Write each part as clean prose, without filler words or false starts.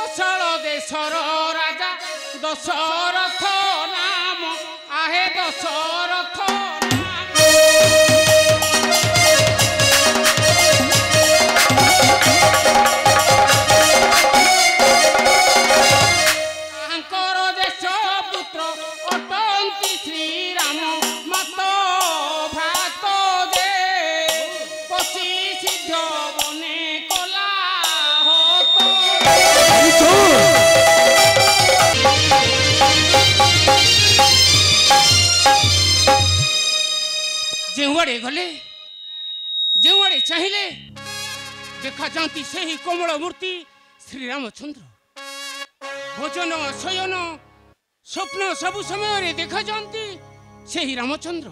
कोशल देशर राजा दशरथ नाम आहे दशरथ जेउआड़े गले जेउआड़े चाहिए देखा जाती से ही कोमल मूर्ति श्री रामचंद्र भोजन शयन स्वप्न सबु समय देखा जाती से ही रामचंद्र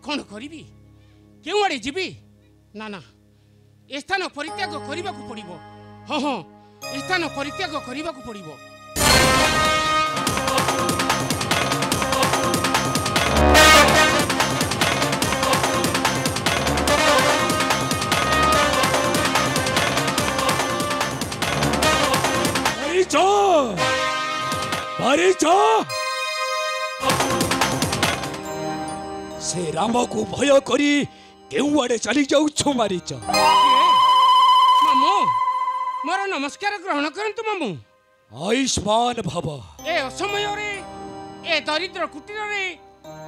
कौन करी केउआड़े जीवी ना ना ए स्थान परित्याग करने को पड़ो हाँ हाँ ए स्थान परित्याग करने को पड़ो से राम को भय करी केउ आड़े चली जाऊ मारीच मामू मोर नमस्कार ग्रहण करंतु मामू आयुष्मान भव ए असमय रे ए दरिद्र कुटीर रे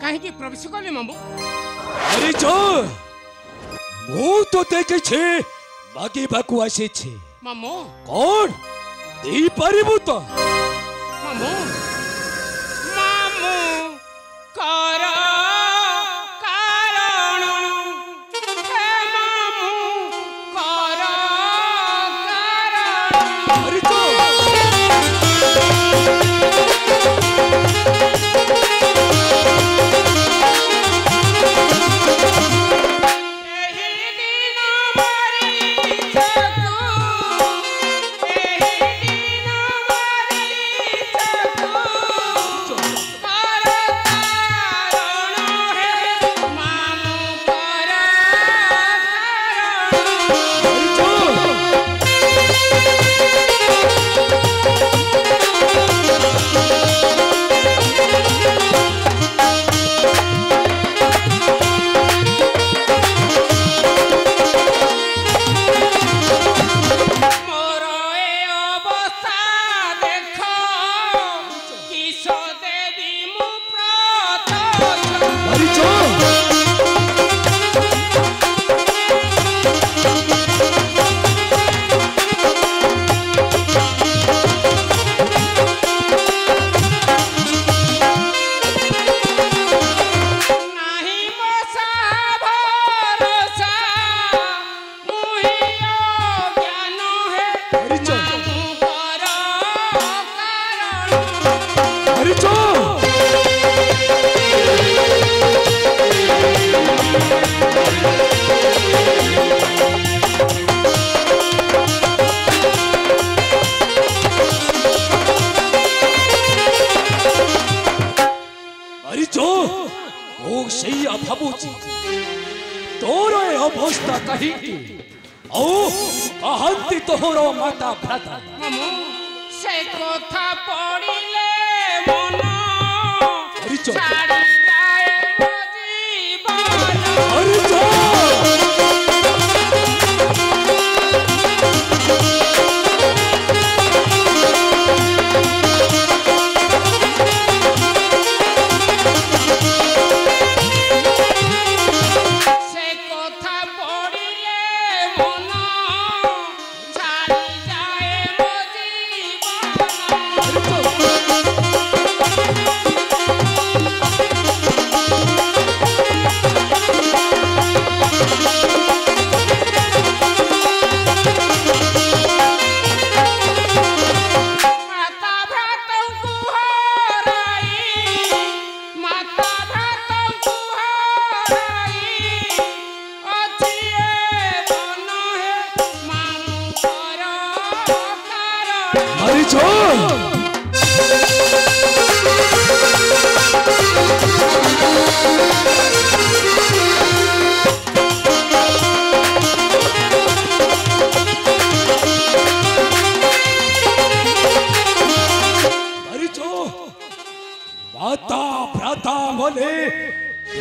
काहे की प्रवेश कले मामू मारीच मु तो देखे छे मागे बाकू आसे छे मामू कौन दे परिबु तो मामू मामू कर कारण हे मामू कर कारण अरे तो तोर अवस्था कहीं कहती तोहर माता भ्राता से कथा पड़िले मन छाड़ी जाए मो जीवन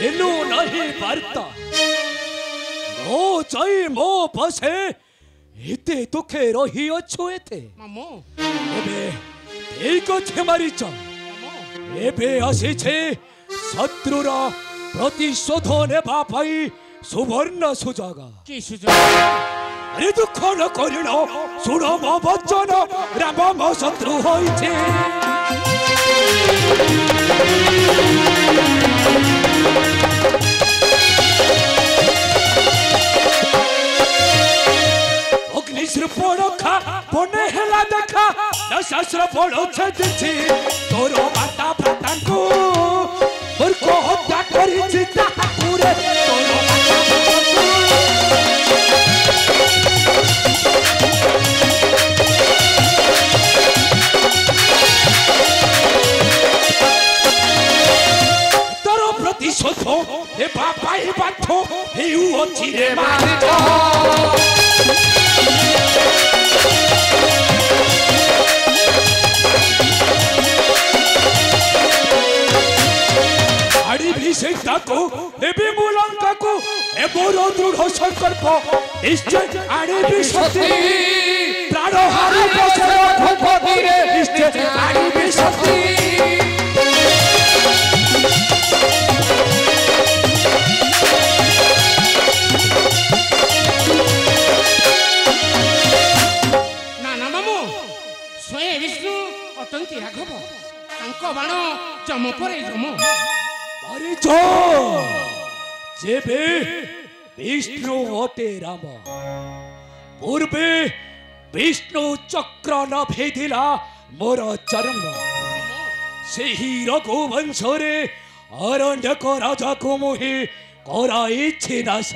हेलो नहीं बार्ता नो जाई मो बसे एते दुखे रही अच्छो एते मामो एबे देखो छे मारी च एबे आसी छे शत्रुरा प्रतिशोध नेबा पाई सुवर्ण सुजागा की सुजागा अरे दुख न करिण सुन मो वचन राम मो शत्रु होइछे अग्निश्रपण खा बने हेला देखा दशाश्रपण छेदिछि तोरो माता भ्रातांकु मूर्ख हत्या करिछि ताहापुरे तोरो माता भ्रातांकु तोरो प्रतिशोध हे बापाई बाथो हेउ अछि रे मारितो को एबे मूलंका को ए मोरो दृढ़ संकल्प निश्चय आड़े भी शक्ति प्राण हारि बसर धीरे निश्चय आड़े भी शक्ति ना मामू स्वयं विष्णु अटंती राघव तांको बाण जम परे जम अरे जो जेबे विष्णु होते राम पूर्वे विष्णु चक्र न भेदिला मोर चरण सेही रघुवंश रे अरण्यक राजा को मोहि कराई छिनाश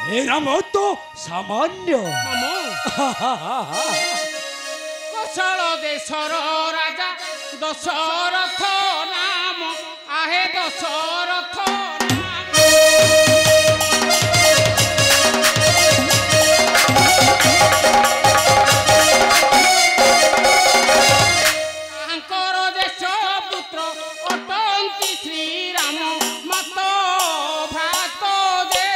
हे राम तो सामान्य कौशल देशर राजा दशरथ नाम आहे दशरथ तांकर देश पुत्र अटंती श्रीराम मत भात दे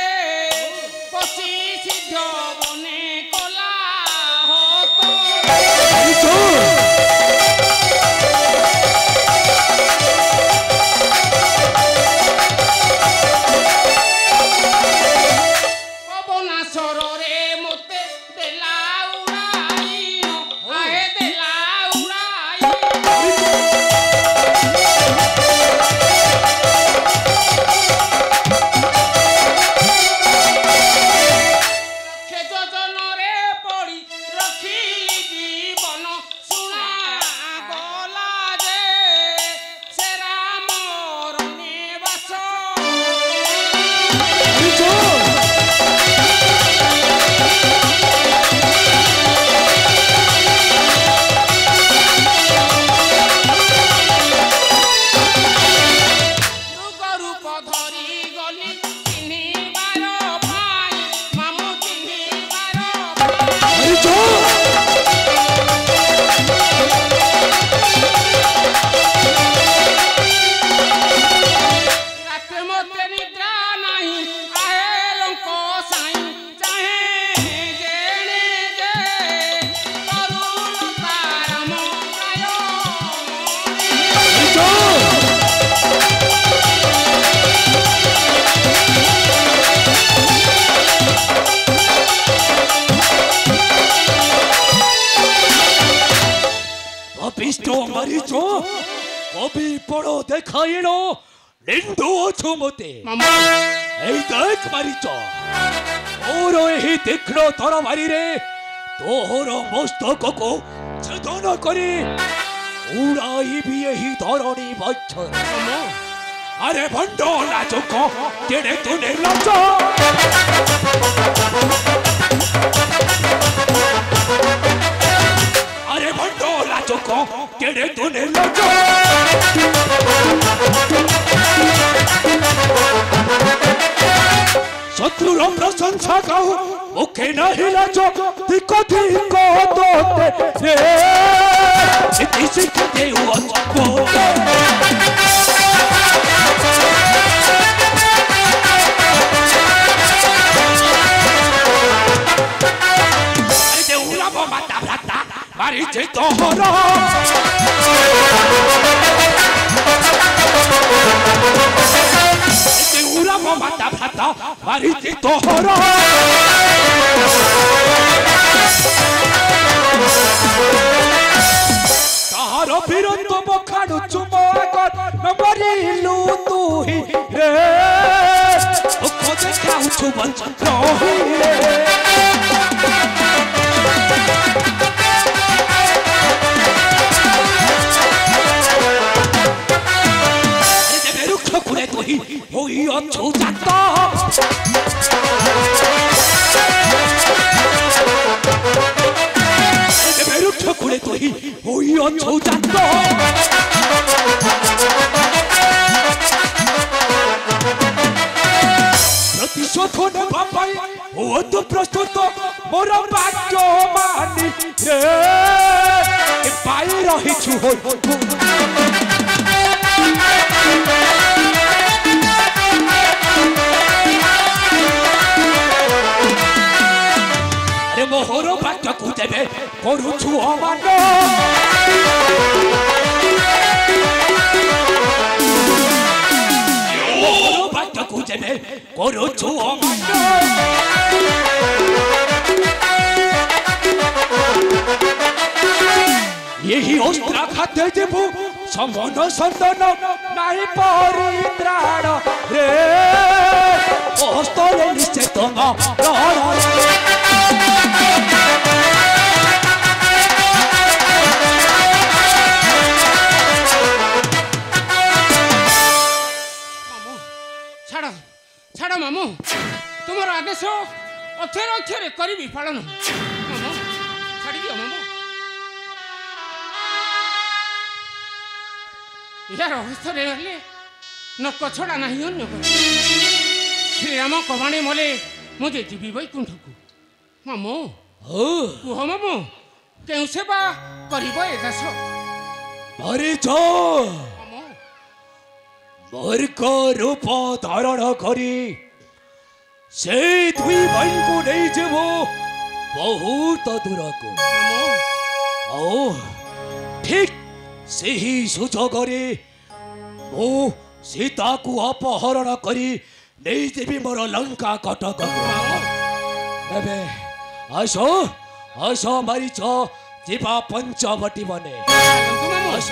पशि सिद्ध बने कला मरीचो कभी पड़ो देखाइनो निंदो छुमते ए देख मरीचो ओरो ही देखनो तोर मारी रे तोरो मस्तक को छेदन करी उड़ाई भी यही धरणी बच्चर अरे भंडो लाचको तेरे तूने लाचो अरे भंडो लाचको तेरे तूने लाचो शत्रुर प्रशंसा गाओ मुखे नहीं लाचो दिको दोते सिद्धि सिद्धि हुआ ମାରିଛି ତୋହର ଦେଉରା ମୋ ମାତା ଭାତ ମାରିଛି ତୋହର ତାହାର ବୀରତ୍ୱ ବଖାଣୁଛୁ ମୋ ଆଗର ମରିଲୁ ତୁ ହିଁ ରେ ଦୁଃଖ ଦେଖାଉଛୁ ବଞ୍ଚ ରହି ରେ খুলে তুই ওই অচ্ছু জাত বেরুক্ষ খুলে তুই ওই অচ্ছু জাত প্রতিশোধ নেবা পাই ও তো প্রস্তুত মোর বাক্য মানি রে পাই রহিছু হই মোহর বাক্যকু দেবে করুছু অমান মোহর বাক্যকু দেবে করুছু অমান এই অস্ত্রাঘাতে দেব সমন সন্দন নাই পরিত্রাণ রে অস্তরে নিশ্চিত ଛାଡ଼ ମାମୁଁ ତୁମର ଆଦେଶ ଅକ୍ଷରେ ଅକ୍ଷରେ କରିବି ପାଳନ ମାମୁଁ ଛାଡ଼ିଦିଅ ମାମୁଁ ଏହାର ହସ୍ତରେ ରହିଲେ ନକ ଛଡ଼ା ନାହିଁ ଅନ୍ୟ ଶ୍ରୀରାମ କବାଣୀ ମଲେ ମୁଁ ଯେ ଯିବି ବୈକୁଣ୍ଠକୁ ମାମୁଁ କୁହ ମାମୁଁ କେଉଁ ସେବା କରିବ ଏ ଦାସ ମର୍କ ରୂପ ଧାରଣ କରି ସେ ଦୁଇ ଭାଇଙ୍କୁ ନେଇଯିବ ବହୁତ ଦୂରକୁ ଆଉ ଠିକ୍ ସେହି ସୁଯୋଗରେ ମୁଁ ସୀତାକୁ ଅପହରଣ କରି ନେଇଯିବି ମୋର ଲଙ୍କା କଟକକୁ ଏବେ ଆସ ମାରିଛ ଯିବା ପଞ୍ଚବଟୀ ବନେ ଆସ